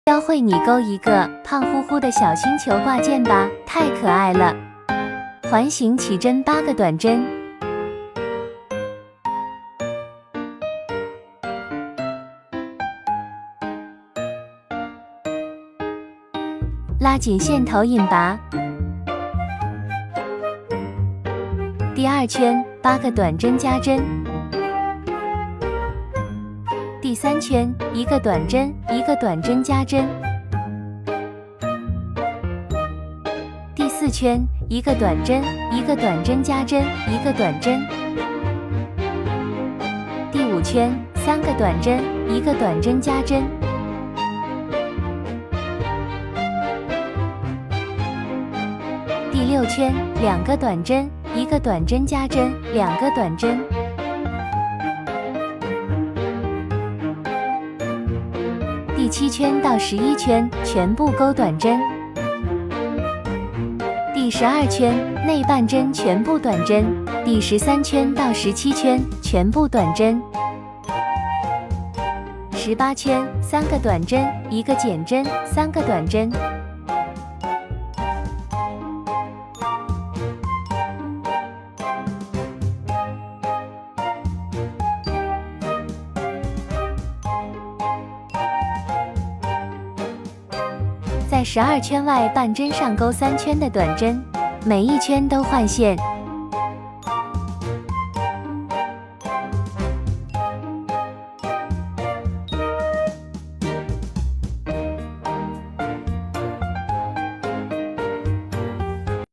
教会你勾一个胖乎乎的小星球挂件吧，太可爱了。环形起针8个短针，拉紧线头引拔。第2圈8个短针加针。第3圈1个短针1个短针加针。第4圈1个短针1个短针加针1个短针。第5圈3个短针1个短针加针。第6圈2个短针1个短针加针2个短针。第7圈到11圈全部钩短针。第12圈内半针全部短针。第13圈到17圈全部短针。18圈3个短针1个减针3个短针。在12圈外半针上钩3圈的短针，每一圈都换线，